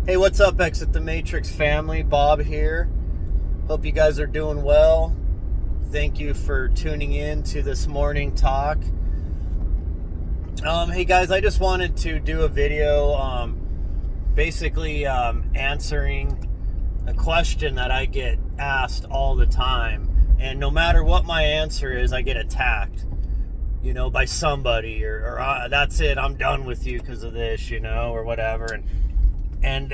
Hey, what's up, Exit the Matrix family? Bob here. Hope you guys are doing well. Thank you for tuning in to this morning talk. Hey guys, I just wanted to do a video basically answering a question that I get asked all the time. And no matter what my answer is, I get attacked, by somebody or that's it, I'm done with you because of this, or whatever. And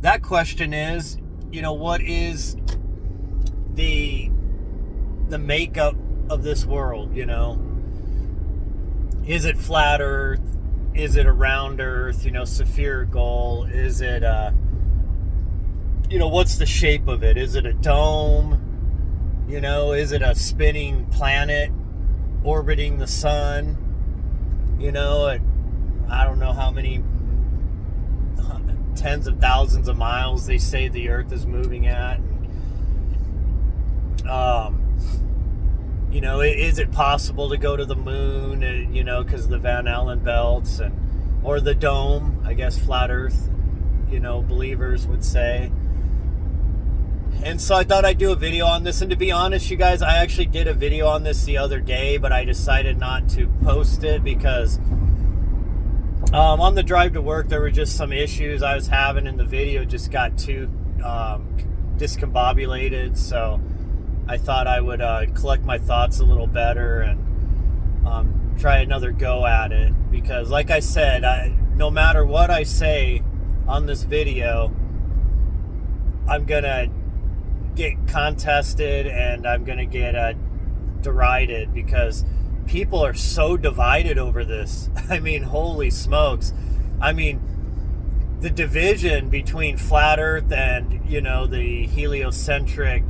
that question is, what is the makeup of this world? Is it flat Earth? Is it a round Earth? Spherical? Is it what's the shape of it? Is it a dome? Is it a spinning planet orbiting the sun? I don't know how many tens of thousands of miles they say the Earth is moving at. Is it possible to go to the moon, because of the Van Allen belts or the dome, I guess flat Earth, believers would say. And so I thought I'd do a video on this. And to be honest, you guys, I actually did a video on this the other day, but I decided not to post it because on the drive to work, there were just some issues I was having, and the video just got too discombobulated. So I thought I would collect my thoughts a little better and try another go at it. Because like I said, no matter what I say on this video, I'm going to get contested and I'm going to get derided because people are so divided over this. I mean, holy smokes. I mean, the division between flat Earth and, the heliocentric,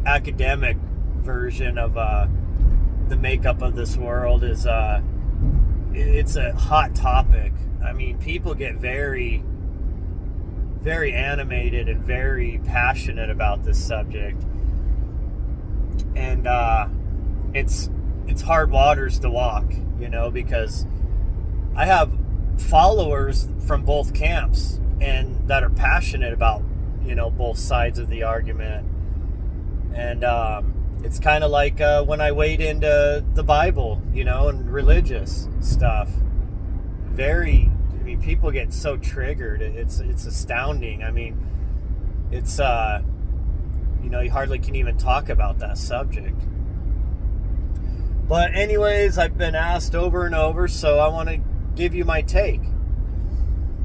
academic version of the makeup of this world is, it's a hot topic. I mean, people get very, very animated and very passionate about this subject. And it's hard waters to walk, because I have followers from both camps and that are passionate about, both sides of the argument. And it's kind of like when I wade into the Bible, and religious stuff. People get so triggered. It's astounding. I mean, it's, you hardly can even talk about that subject. But anyways, I've been asked over and over, so I want to give you my take.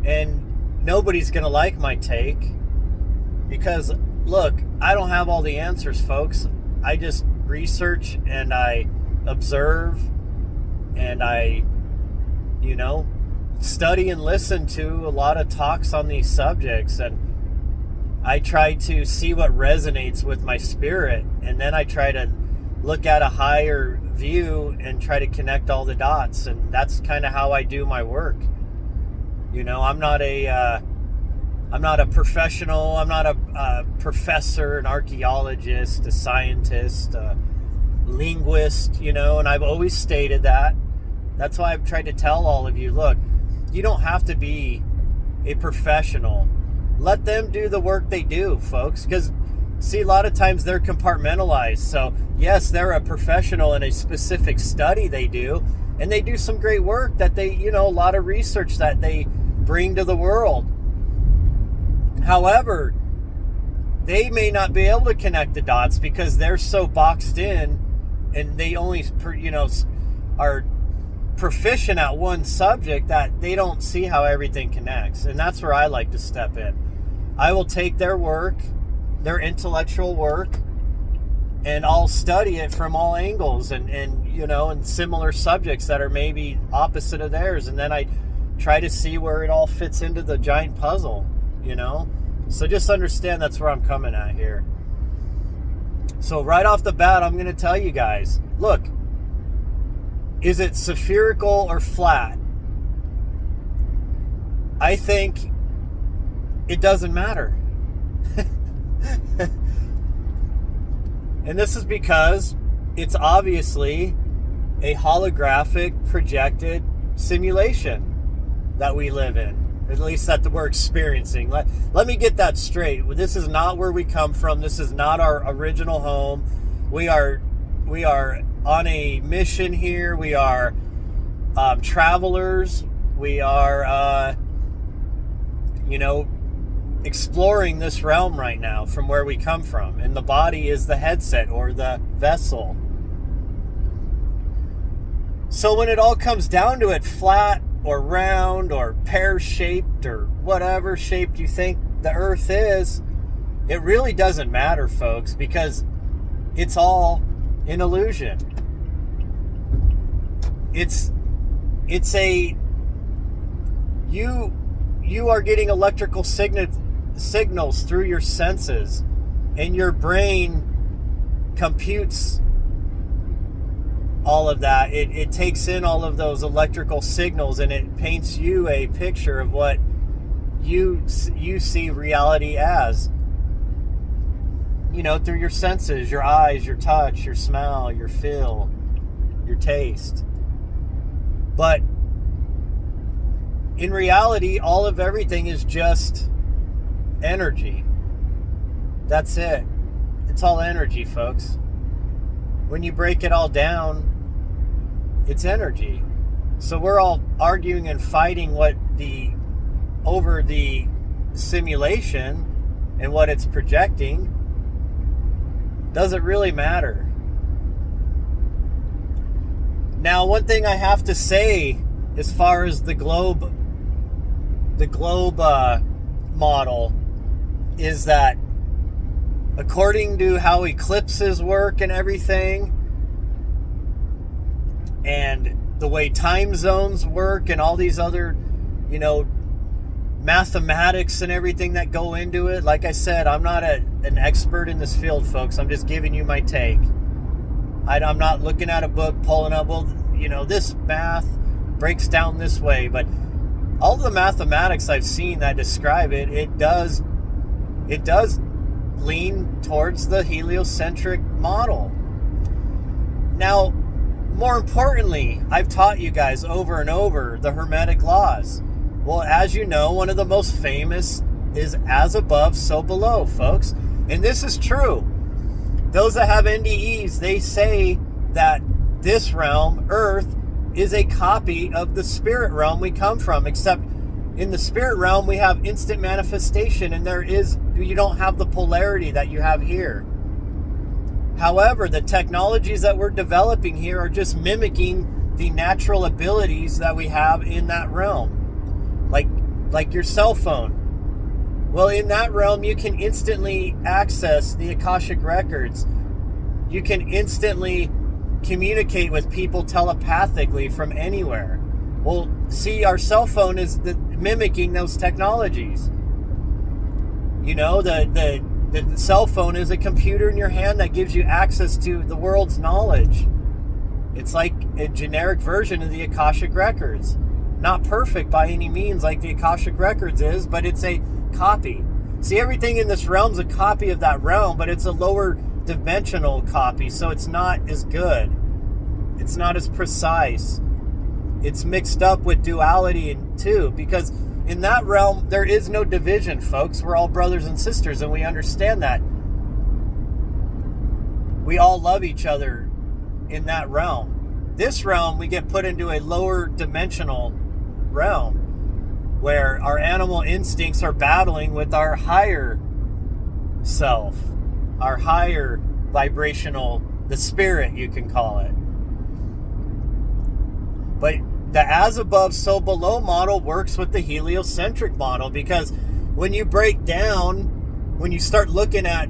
And nobody's going to like my take because, look, I don't have all the answers, folks. I just research and I observe and I, study and listen to a lot of talks on these subjects, and I try to see what resonates with my spirit, and then I try to look at a higher view and try to connect all the dots. And that's kind of how I do my work. I'm not a professional. I'm not a professor, an archaeologist, a scientist, a linguist, and I've always stated that. That's why I've tried to tell all of you, look, you don't have to be a professional. Let them do the work they do, folks, because see, a lot of times they're compartmentalized. So yes, they're a professional in a specific study they do, and they do some great work that they, a lot of research that they bring to the world. However, they may not be able to connect the dots because they're so boxed in and they only, are proficient at one subject that they don't see how everything connects. And that's where I like to step in. I will take their work, their intellectual work, and I'll study it from all angles and similar subjects that are maybe opposite of theirs. And then I try to see where it all fits into the giant puzzle, So just understand that's where I'm coming at here. So right off the bat, I'm going to tell you guys, look, is it spherical or flat? I think it doesn't matter. And this is because it's obviously a holographic projected simulation that we live in. At least that we're experiencing. Let me get that straight. This is not where we come from. This is not our original home. We are on a mission here. We are travelers. We are, exploring this realm right now from where we come from. And the body is the headset or the vessel. So when it all comes down to it, flat or round or pear-shaped or whatever shaped you think the earth is, it really doesn't matter, folks, because it's all an illusion. You are getting electrical signals through your senses, and your brain computes all of that. It takes in all of those electrical signals, and it paints you a picture of what you see reality as. Through your senses, your eyes, your touch, your smell, your feel, your taste. But in reality, all of everything is just energy. That's it. It's all energy, folks. When you break it all down, it's energy. So we're all arguing and fighting over the simulation and what it's projecting. Doesn't really matter. Now, one thing I have to say as far as the globe model is that according to how eclipses work and everything, and the way time zones work and all these other, mathematics and everything that go into it. Like I said, I'm not an expert in this field, folks. I'm just giving you my take. I'm not looking at a book, pulling up, this math breaks down this way. But all the mathematics I've seen that describe it, it does lean towards the heliocentric model. Now, more importantly, I've taught you guys over and over the Hermetic laws. Well, as you know, one of the most famous is as above, so below, folks. And this is true. Those that have NDEs, they say that this realm, Earth, is a copy of the spirit realm we come from, except in the spirit realm we have instant manifestation, and you don't have the polarity that you have here. However, the technologies that we're developing here are just mimicking the natural abilities that we have in that realm. Like your cell phone. Well, in that realm, you can instantly access the Akashic Records. You can instantly communicate with people telepathically from anywhere. Well, see, our cell phone is mimicking those technologies. The cell phone is a computer in your hand that gives you access to the world's knowledge. It's like a generic version of the Akashic Records. Not perfect by any means like the Akashic Records is, but it's a copy. See, everything in this realm is a copy of that realm, but it's a lower dimensional copy, so it's not as good. It's not as precise. It's mixed up with duality too, because in that realm, there is no division, folks. We're all brothers and sisters, and we understand that. We all love each other in that realm. This realm, we get put into a lower dimensional realm where our animal instincts are battling with our higher self, our higher vibrational, the spirit, you can call it. But the as above, so below model works with the heliocentric model, because when you break down, when you start looking at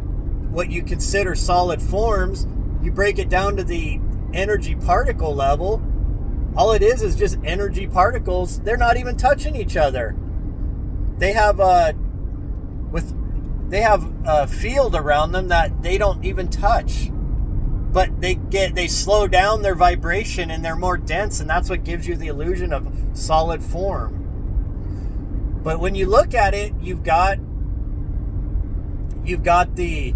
what you consider solid forms, you break it down to the energy particle level. All it is just energy particles. They're not even touching each other. They have a field around them that they don't even touch. But they slow down their vibration and they're more dense, and that's what gives you the illusion of solid form. But when you look at it, you've got the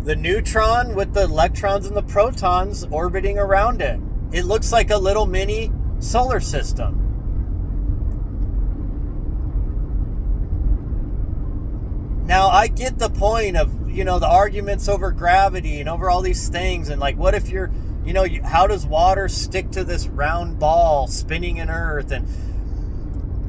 neutron with the electrons and the protons orbiting around it. It looks like a little mini solar system. Now, I get the point of, the arguments over gravity and over all these things. And like, what if how does water stick to this round ball spinning in Earth? And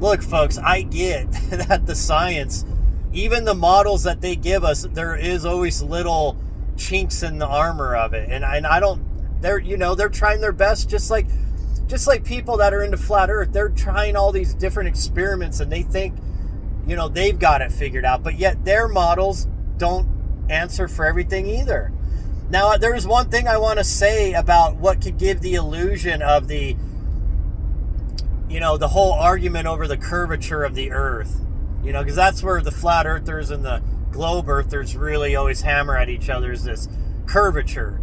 look, folks, I get that the science, even the models that they give us, there is always little chinks in the armor of it. And I don't, they're trying their best, just like people that are into flat Earth. They're trying all these different experiments and they think, they've got it figured out, but yet their models don't answer for everything either. Now, there's one thing I want to say about what could give the illusion of the whole argument over the curvature of the Earth, because that's where the flat earthers and the globe earthers really always hammer at each other, is this curvature,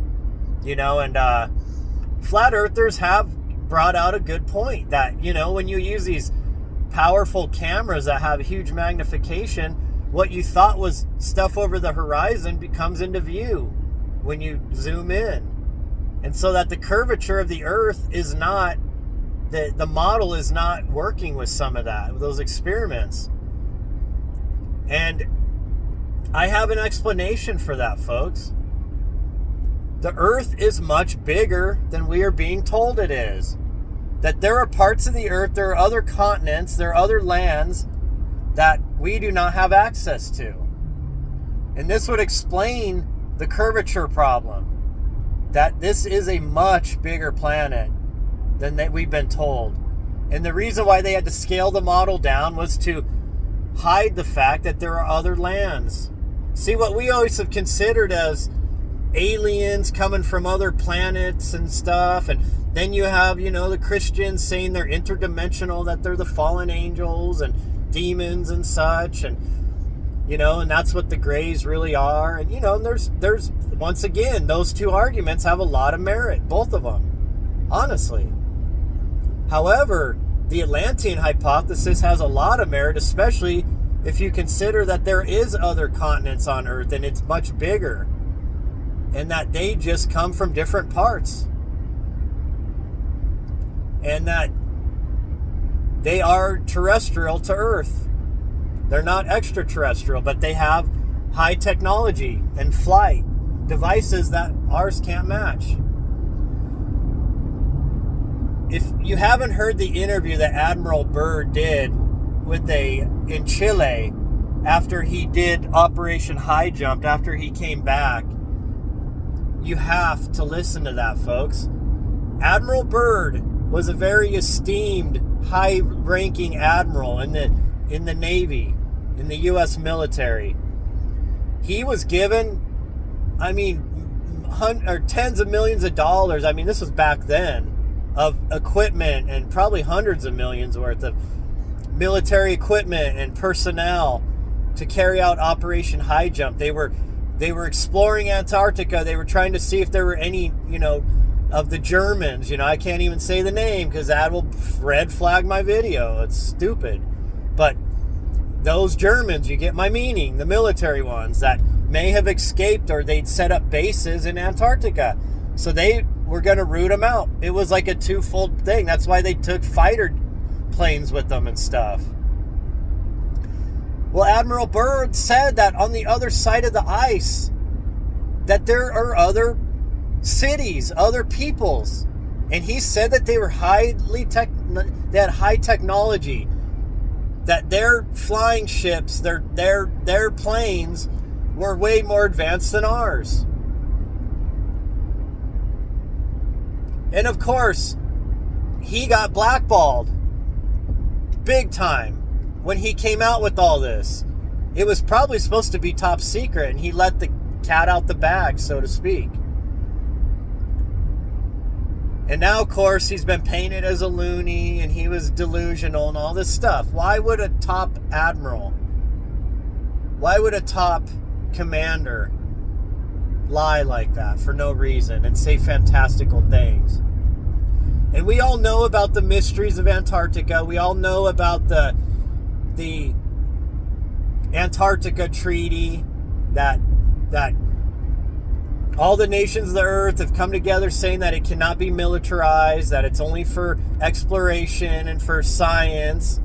and flat earthers have brought out a good point that, when you use these powerful cameras that have huge magnification, what you thought was stuff over the horizon becomes into view when you zoom in. And so that the curvature of the Earth is not, the model is not working with some of that, with those experiments. And I have an explanation for that, folks. The Earth is much bigger than we are being told it is. That there are parts of the Earth, there are other continents, there are other lands that we do not have access to. And this would explain the curvature problem. That this is a much bigger planet than that we've been told. And the reason why they had to scale the model down was to hide the fact that there are other lands. See, what we always have considered as aliens coming from other planets and stuff, and then you have, the Christians saying they're interdimensional, that they're the fallen angels and demons and such, and and that's what the Greys really are. And and there's once again, those two arguments have a lot of merit, both of them, honestly. However, the Atlantean hypothesis has a lot of merit, especially if you consider that there is other continents on Earth and it's much bigger, and that they just come from different parts, and that they are terrestrial to Earth. They're not extraterrestrial, but they have high technology and flight devices that ours can't match. If you haven't heard the interview that Admiral Byrd did in Chile after he did Operation High Jump, after he came back, you have to listen to that, folks. Admiral Byrd was a very esteemed, high-ranking admiral in the Navy, in the U.S. military. He was given, tens of millions of dollars. This was back then, of equipment, and probably hundreds of millions worth of military equipment and personnel to carry out Operation High Jump. They were exploring Antarctica. They were trying to see if there were any, of the Germans. I can't even say the name because that will red flag my video. It's stupid. But those Germans, you get my meaning, the military ones that may have escaped, or they'd set up bases in Antarctica. So they were going to root them out. It was like a twofold thing. That's why they took fighter planes with them and stuff. Well, Admiral Byrd said that on the other side of the ice, that there are other cities, other peoples. And he said that they were they had high technology, that their flying ships, their planes were way more advanced than ours. And of course, he got blackballed big time when he came out with all this. It was probably supposed to be top secret, and he let the cat out the bag, so to speak. And now, of course, he's been painted as a loony, and he was delusional and all this stuff. Why would a top admiral, why would a top commander lie like that for no reason and say fantastical things? And we all know about the mysteries of Antarctica. We all know about the Antarctica Treaty that all the nations of the earth have come together saying that it cannot be militarized, that it's only for exploration and for science.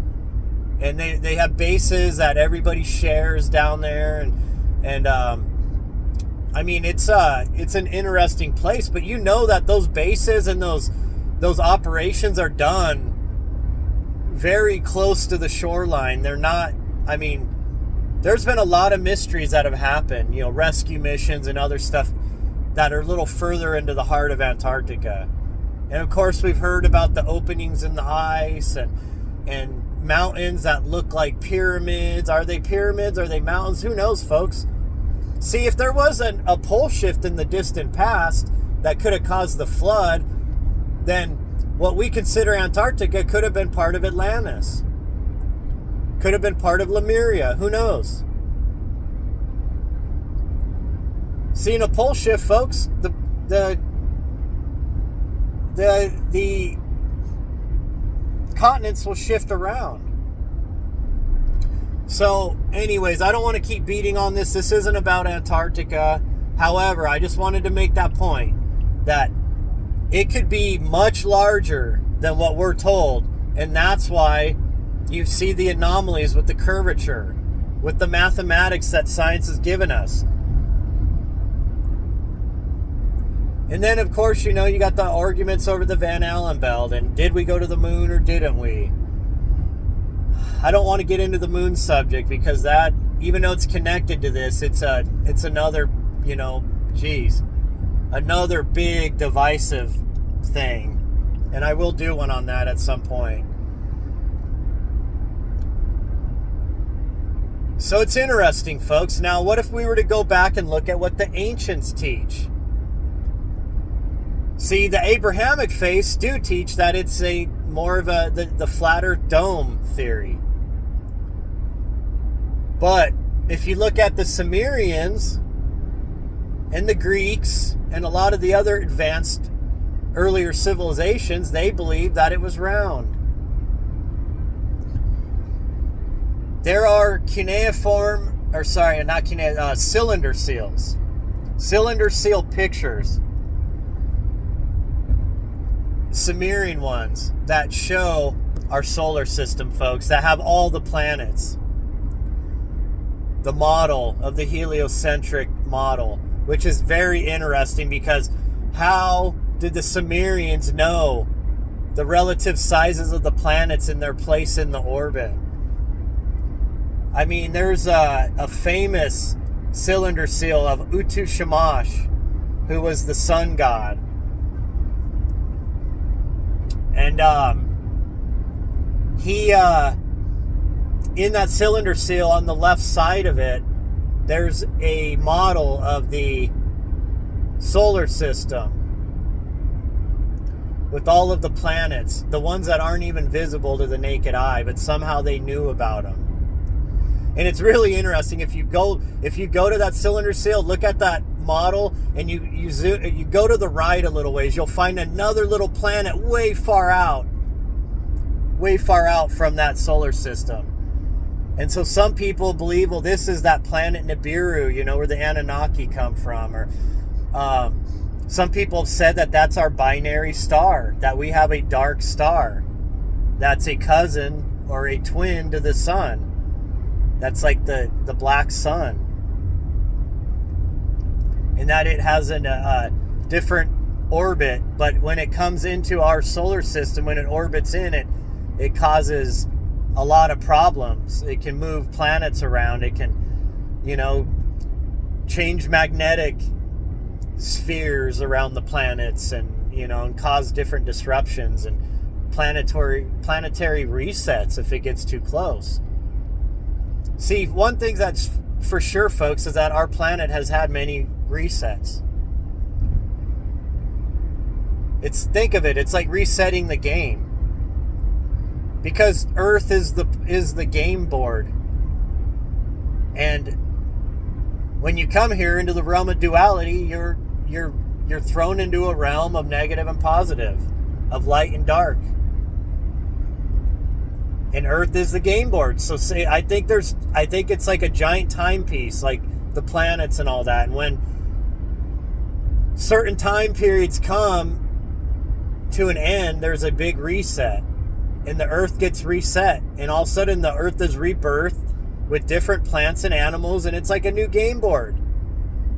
And they have bases that everybody shares down there, and I mean, it's an interesting place, but you know that those bases and those operations are done very close to the shoreline. They're not, I mean, there's been a lot of mysteries that have happened, you know, rescue missions and other stuff that are a little further into the heart of Antarctica. And of course, we've heard about the openings in the ice and mountains that look like pyramids. Are they pyramids? Are they mountains? Who knows, folks? See, if there was a pole shift in the distant past that could have caused the flood, then what we consider Antarctica could have been part of Atlantis. Could have been part of Lemuria. Who knows? Seeing a pole shift, folks, the continents will shift around. So, anyways, I don't want to keep beating on this. This isn't about Antarctica. However, I just wanted to make that point that it could be much larger than what we're told. And that's why you see the anomalies with the curvature, with the mathematics that science has given us. And then, of course, you know, you got the arguments over the Van Allen belt, and did we go to the moon or didn't we? I don't want to get into the moon subject because that, even though it's connected to this, it's another, you know, another big divisive thing. And I will do one on that at some point. So it's interesting, folks. Now, what if we were to go back and look at what the ancients teach? See, the Abrahamic faiths do teach that it's more of the flatter dome theory. But if you look at the Sumerians and the Greeks and a lot of the other advanced earlier civilizations, they believed that it was round. There are cylinder seals. Cylinder seal pictures. Sumerian ones that show our solar system, folks, that have all the planets. The model of the heliocentric model, which is very interesting because how did the Sumerians know the relative sizes of the planets and their place in the orbit? I mean, there's a famous cylinder seal of Utu Shamash, who was the sun god. And he, in that cylinder seal on the left side of it, there's a model of the solar system with all of the planets, the ones that aren't even visible to the naked eye, but somehow they knew about them. And it's really interesting. If you go to that cylinder seal, look at that model, and you go to the right a little ways, you'll find another little planet way far out from that solar system. And so some people believe, well, this is that planet Nibiru, you know, where the Anunnaki come from. Or some people have said that that's our binary star, that we have a dark star that's a cousin or a twin to the sun. That's like the black sun. And that it has a different orbit, but when it comes into our solar system, when it orbits in it, it causes a lot of problems. It can move planets around. It can, you know, change magnetic spheres around the planets, and, you know, and cause different disruptions and planetary resets if it gets too close. See, one thing that's for sure, folks, is that our planet has had many resets. Think of it, it's like resetting the game. Because Earth is the game board. And when you come here into the realm of duality, you're thrown into a realm of negative and positive, of light and dark. And Earth is the game board. So I think it's like a giant timepiece, like the planets and all that. And when certain time periods come to an end, there's a big reset. and the earth gets reset, and all of a sudden the earth is rebirthed with different plants and animals, and it's like a new game board.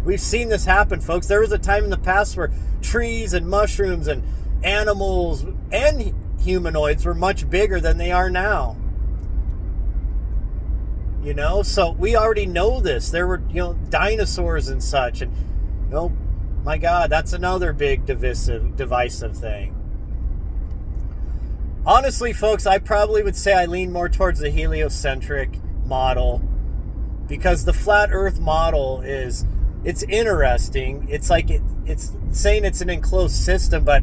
We've seen this happen, folks. There was a time in the past where trees and mushrooms and animals and humanoids were much bigger than they are now. You know, so we already know this. There were, dinosaurs and such, and my God, that's another big divisive thing. Honestly, folks, I probably would say I lean more towards the heliocentric model, because the flat Earth model it's interesting. It's like it's saying it's an enclosed system, but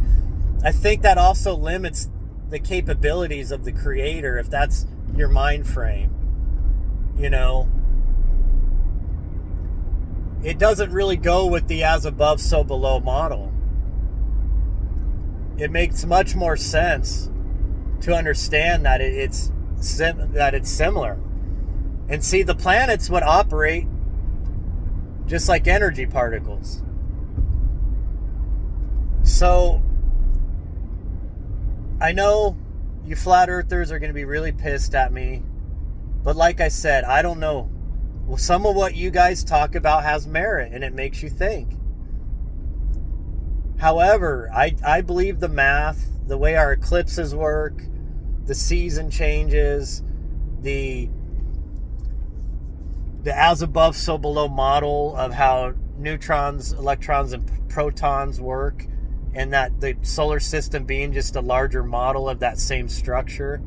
I think that also limits the capabilities of the creator, if that's your mind frame. It doesn't really go with the as above, so below model. It makes much more sense to understand that it's similar. And see, the planets would operate just like energy particles. So, I know you flat earthers are going to be really pissed at me. But like I said, I don't know. Well, some of what you guys talk about has merit, and it makes you think. However, I believe the math, the way our eclipses work, the season changes, the as above, so below model of how neutrons, electrons, and protons work, and that the solar system being just a larger model of that same structure,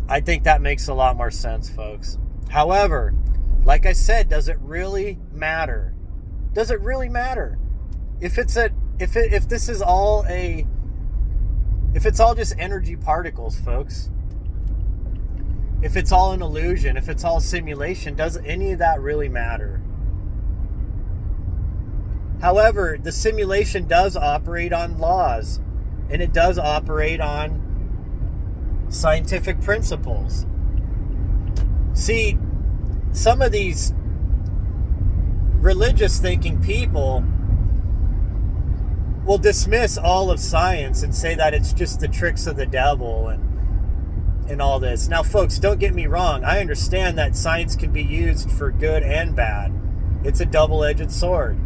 I think that makes a lot more sense, folks. However, like I said, does it really matter? Does it really matter? If it's all just energy particles, folks, if it's all an illusion, if it's all simulation, does any of that really matter? However, the simulation does operate on laws, and it does operate on scientific principles. See, some of these religious thinking people will dismiss all of science and say that it's just the tricks of the devil and all this. Now, folks, don't get me wrong. I understand that science can be used for good and bad. It's a double-edged sword.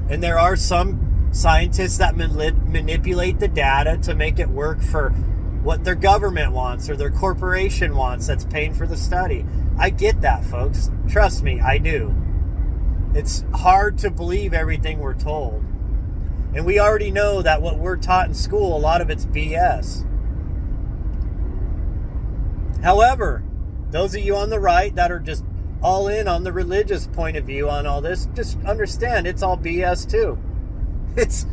And there are some scientists that manipulate the data to make it work for what their government wants or their corporation wants that's paying for the study. I get that, folks. Trust me, I do. It's hard to believe everything we're told. And we already know that what we're taught in school, a lot of it's BS. However, those of you on the right that are just all in on the religious point of view on all this, just understand it's all BS too. It's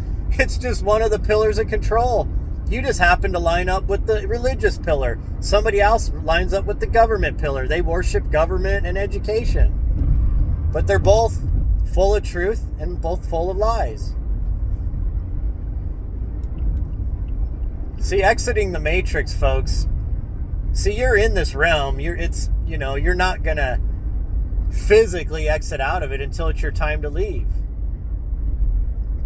just one of the pillars of control. You just happen to line up with the religious pillar. Somebody else lines up with the government pillar. They worship government and education. But they're both full of truth and both full of lies. See, exiting the matrix, folks. See, you're in this realm. You're not gonna physically exit out of it until it's your time to leave.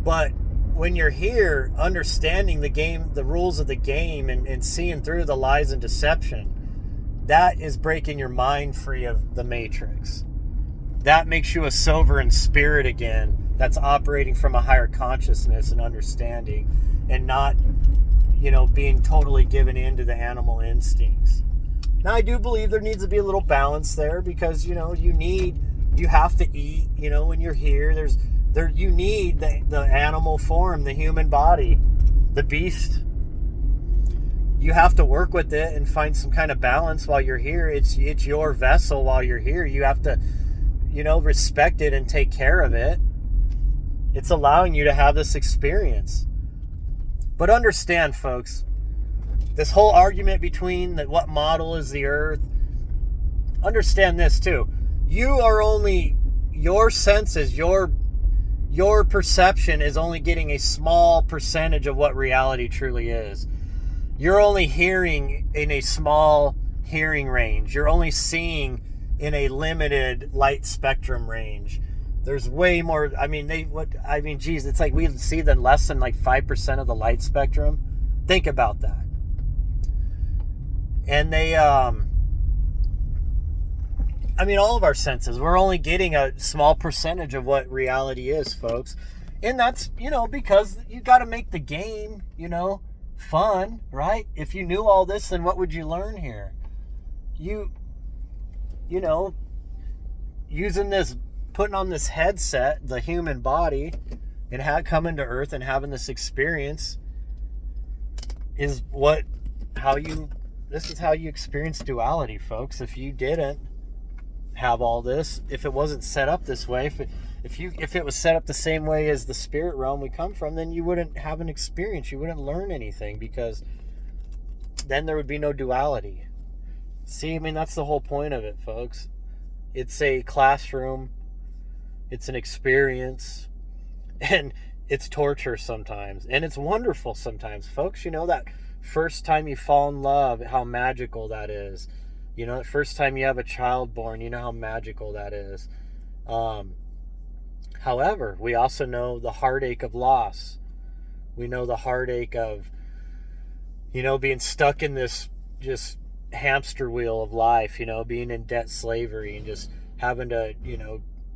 But when you're here, understanding the game, the rules of the game, and seeing through the lies and deception, that is breaking your mind free of the matrix. That makes you a sovereign spirit again, that's operating from a higher consciousness and understanding, and not, being totally given in to the animal instincts. Now, I do believe there needs to be a little balance there, because, you have to eat, when you're here, you need the animal form, the human body, the beast. You have to work with it and find some kind of balance while you're here. It's your vessel while you're here. You have to, respect it and take care of it. It's allowing you to have this experience. But understand, folks, this whole argument between what model is the earth, understand this too. Your senses, your perception is only getting a small percentage of what reality truly is. You're only hearing in a small hearing range. You're only seeing in a limited light spectrum range. There's way more. Geez, it's like we see less than 5% of the light spectrum. Think about that. And they, I mean, all of our senses, we're only getting a small percentage of what reality is, folks. And that's, because you got to make the game, fun, right? If you knew all this, then what would you learn here? You know, putting on this headset, the human body, and coming to Earth and having this experience is this is how you experience duality, folks. If you didn't have all this, if it wasn't set up this way, if it was set up the same way as the spirit realm we come from, then you wouldn't have an experience. You wouldn't learn anything, because then there would be no duality. See, I mean, that's the whole point of it, folks. It's a classroom. It's an experience. And it's torture sometimes. And it's wonderful sometimes, folks. That first time you fall in love, how magical that is. The first time you have a child born, how magical that is. However, we also know the heartache of loss. We know the heartache of, being stuck in this just hamster wheel of life, being in debt slavery and just having to,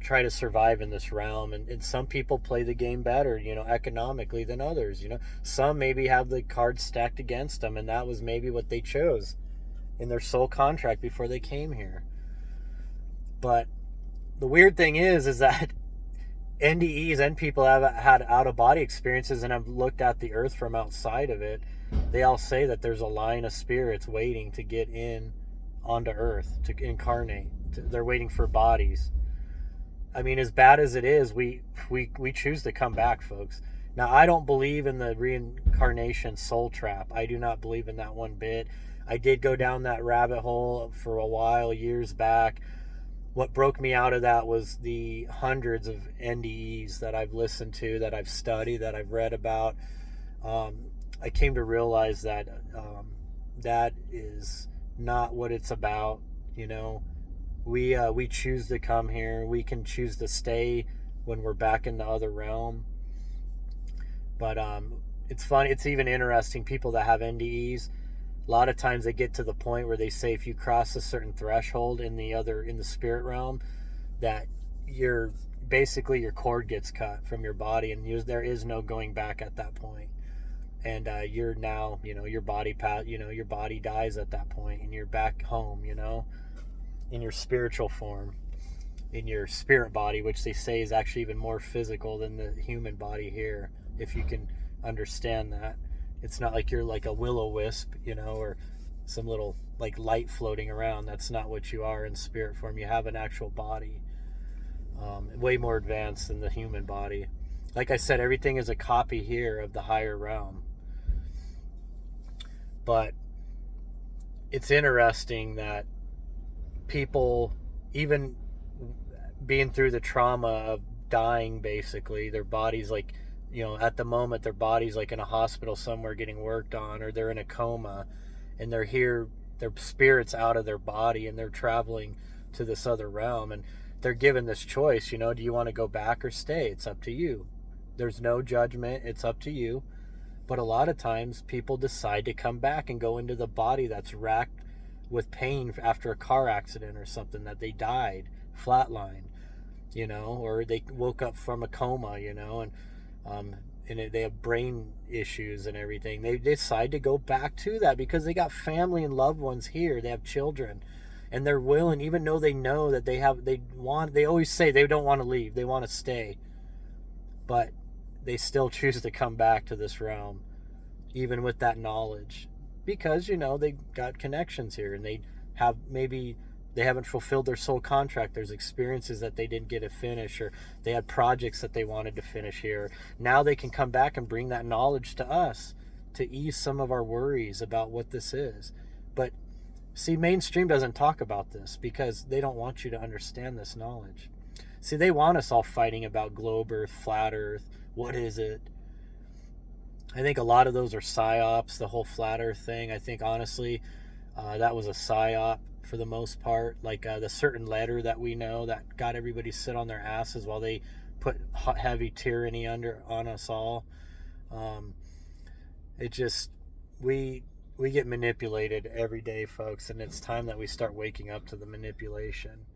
try to survive in this realm. And some people play the game better, economically than others. Some maybe have the cards stacked against them, and that was maybe what they chose in their soul contract before they came here. But the weird thing is that NDEs and people have had out-of-body experiences and have looked at the earth from outside of it. They all say that there's a line of spirits waiting to get in onto earth, to incarnate. They're waiting for bodies. I mean, as bad as it is, we choose to come back, folks. Now, I don't believe in the reincarnation soul trap. I do not believe in that one bit. I did go down that rabbit hole for a while, years back. What broke me out of that was the hundreds of NDEs that I've listened to, that I've studied, that I've read about. I came to realize that that is not what it's about. We choose to come here. We can choose to stay when we're back in the other realm. But it's fun. It's even interesting. People that have NDEs, a lot of times they get to the point where they say if you cross a certain threshold in the spirit realm, that your cord gets cut from your body, and there is no going back at that point. And you're now, your body dies at that point, and you're back home, in your spiritual form, in your spirit body, which they say is actually even more physical than the human body here, if you can understand that. It's not like you're like a will-o-wisp, or some little like light floating around. That's not what you are in spirit form. You have an actual body, way more advanced than the human body. Like I said, everything is a copy here of the higher realm. But it's interesting that people, even being through the trauma of dying, basically, their body's like, at the moment, their body's like in a hospital somewhere getting worked on, or they're in a coma, and they're here, their spirit's out of their body, and they're traveling to this other realm, and they're given this choice, do you want to go back or stay? It's up to you. There's no judgment. It's up to you. But a lot of times people decide to come back and go into the body that's racked with pain after a car accident or something, that they died, flatlined, or they woke up from a coma, and they have brain issues and everything. They decide to go back to that because they got family and loved ones here. They have children, and they're willing, even though they know that they always say they don't want to leave, they want to stay, but they still choose to come back to this realm, even with that knowledge, because they got connections here, and they haven't fulfilled their soul contract. There's experiences that they didn't get to finish, or they had projects that they wanted to finish here. Now they can come back and bring that knowledge to us to ease some of our worries about what this is. But see, mainstream doesn't talk about this because they don't want you to understand this knowledge. See, they want us all fighting about globe earth, flat earth. What is it? I think a lot of those are psyops, the whole flat earth thing. I think, honestly, that was a psyop for the most part. Like the certain letter that we know that got everybody sit on their asses while they put heavy tyranny on us all. We we get manipulated every day, folks, and it's time that we start waking up to the manipulation.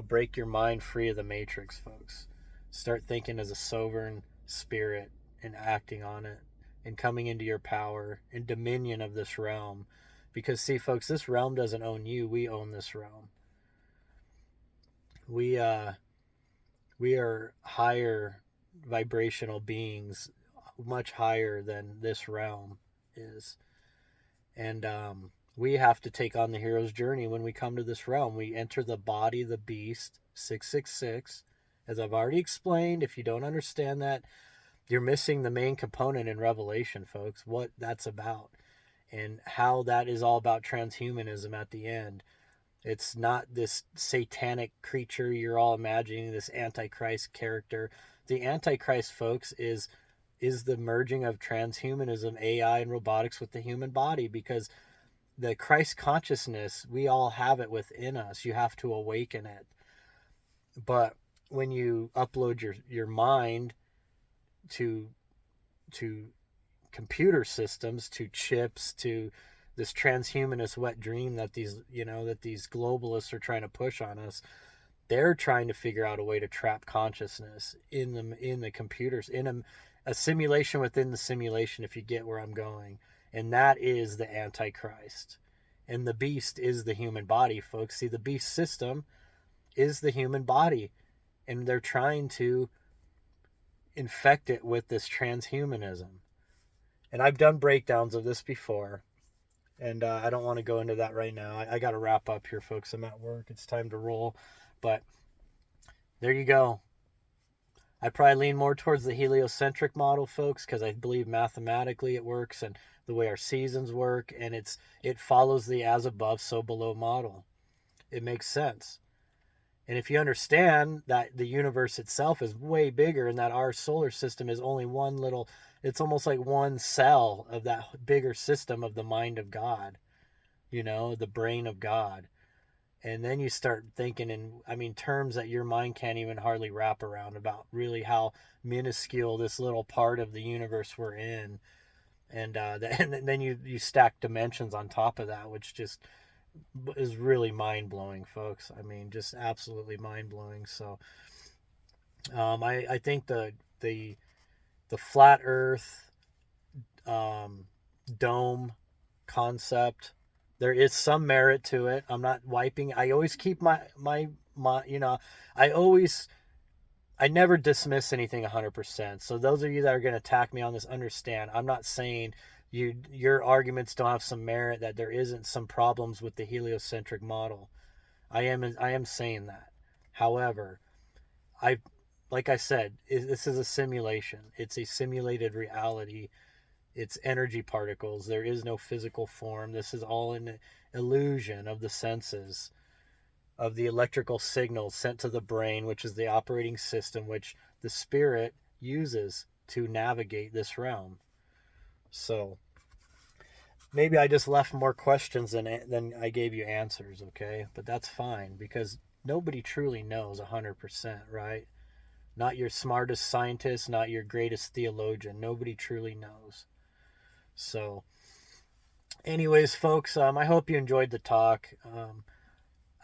Break your mind free of the matrix, folks. Start thinking as a sovereign spirit and acting on it and coming into your power and dominion of this realm. Because, see, folks, this realm doesn't own you. We own this realm. We are higher vibrational beings, much higher than this realm is. And we have to take on the hero's journey when we come to this realm. We enter the body, the beast, 666. As I've already explained, if you don't understand that, you're missing the main component in Revelation, folks, what that's about and how that is all about transhumanism at the end. It's not this satanic creature you're all imagining, this Antichrist character. The Antichrist, folks, is the merging of transhumanism, AI, and robotics with the human body, because the Christ consciousness, we all have it within us. You have to awaken it. But when you upload your mind to computer systems, to chips, to this transhumanist wet dream that these globalists are trying to push on us, they're trying to figure out a way to trap consciousness in the computers, in a simulation within the simulation, if you get where I'm going. And that is the Antichrist. And the beast is the human body, folks. See, the beast system is the human body. And they're trying to infect it with this transhumanism. And I've done breakdowns of this before. And I don't want to go into that right now. I got to wrap up here, folks. I'm at work. It's time to roll. But there you go. I probably lean more towards the heliocentric model, folks, because I believe mathematically it works, and the way our seasons work, and it follows the as above, so below model. It makes sense. And if you understand that the universe itself is way bigger and that our solar system is only it's almost like one cell of that bigger system of the mind of God, the brain of God. And then you start thinking in, terms that your mind can't even hardly wrap around, about really how minuscule this little part of the universe we're in. And then you stack dimensions on top of that, which just is really mind-blowing, folks. Just absolutely mind-blowing. So I think the flat earth dome concept, there is some merit to it. I'm not wiping. I always keep my I never dismiss anything 100%. So those of you that are going to attack me on this, understand, I'm not saying your arguments don't have some merit, that there isn't some problems with the heliocentric model. I am saying that. However, like I said, this is a simulation. It's a simulated reality. It's energy particles. There is no physical form. This is all an illusion of the senses, of the electrical signals sent to the brain, which is the operating system which the spirit uses to navigate this realm. So maybe I just left more questions than I gave you answers, okay? But that's fine, because nobody truly knows 100%, right? Not your smartest scientist, not your greatest theologian. Nobody truly knows. So anyways, folks, I hope you enjoyed the talk.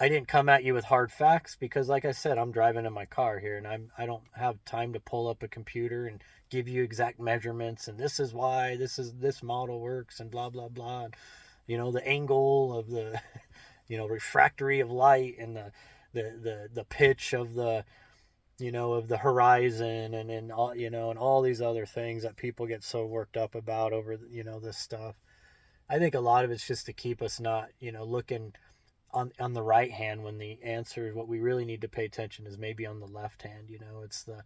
I didn't come at you with hard facts because, like I said, I'm driving in my car here, and I don't have time to pull up a computer and give you exact measurements, and this is why this model works, and blah blah blah, and, the angle of the refractory of light, and the pitch of the of the horizon, and all and all these other things that people get so worked up about over this stuff. I think a lot of it's just to keep us not looking on the right hand, when the answer, what we really need to pay attention is maybe on the left hand. It's the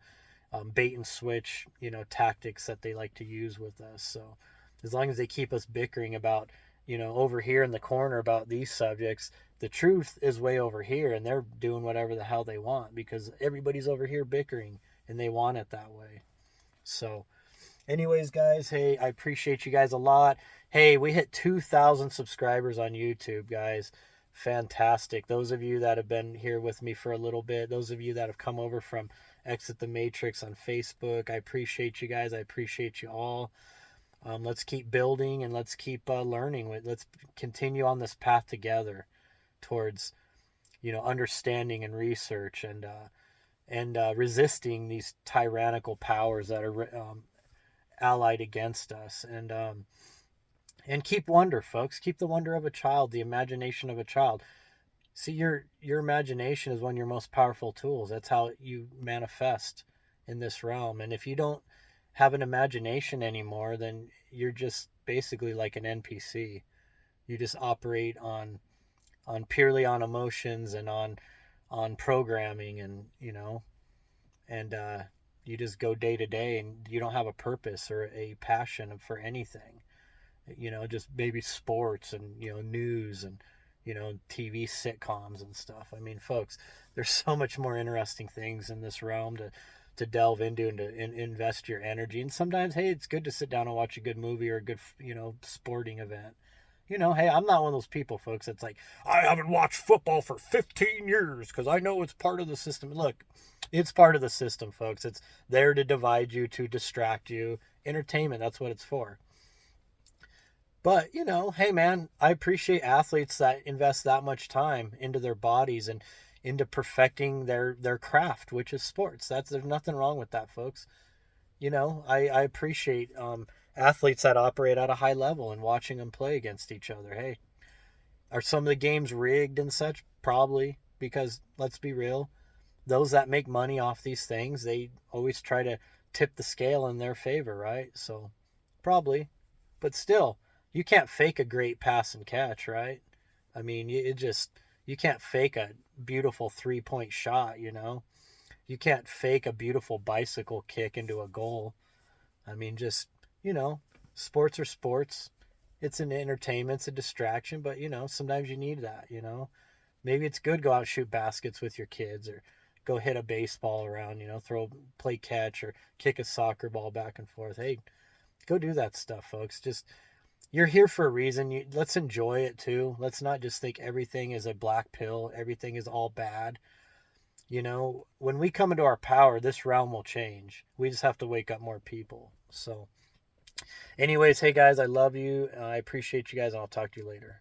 bait and switch tactics that they like to use with us. So as long as they keep us bickering about over here in the corner about these subjects, the truth is way over here, and they're doing whatever the hell they want because everybody's over here bickering and they want it that way. So anyways, guys, hey, I appreciate you guys a lot. Hey, we hit 2,000 subscribers on YouTube, guys. Fantastic. Those of you that have been here with me for a little bit, those of you that have come over from Exit the Matrix on Facebook, I appreciate you guys. I appreciate you all. Let's keep building and let's keep learning. Let's continue on this path together towards, understanding and research and resisting these tyrannical powers that are allied against us. And keep wonder, folks. Keep the wonder of a child, the imagination of a child. See, your imagination is one of your most powerful tools. That's how you manifest in this realm. And if you don't have an imagination anymore, then you're just basically like an NPC. You just operate on purely on emotions and on programming, and and you just go day to day, and you don't have a purpose or a passion for anything. Just maybe sports and news and TV sitcoms and stuff. I mean, folks, there's so much more interesting things in this realm to delve into and to invest your energy. And sometimes, hey, it's good to sit down and watch a good movie or a good sporting event. Hey, I'm not one of those people, folks, that's like, I haven't watched football for 15 years because I know it's part of the system. Look, it's part of the system, folks. It's there to divide you, to distract you. Entertainment, that's what it's for. But, hey, man, I appreciate athletes that invest that much time into their bodies and into perfecting their craft, which is sports. There's nothing wrong with that, folks. I appreciate athletes that operate at a high level and watching them play against each other. Hey, are some of the games rigged and such? Probably, because let's be real, those that make money off these things, they always try to tip the scale in their favor, right? So probably, but still, you can't fake a great pass and catch, right? I mean, you can't fake a beautiful 3-point shot. You can't fake a beautiful bicycle kick into a goal. I mean, just, sports are sports. It's an entertainment, it's a distraction, but, sometimes you need that. Maybe it's good to go out and shoot baskets with your kids, or go hit a baseball around, play catch or kick a soccer ball back and forth. Hey, go do that stuff, folks. Just, you're here for a reason. Let's enjoy it too. Let's not just think everything is a black pill, everything is all bad. When we come into our power, this realm will change. We just have to wake up more people. So, anyways, hey guys, I love you. I appreciate you guys, and I'll talk to you later.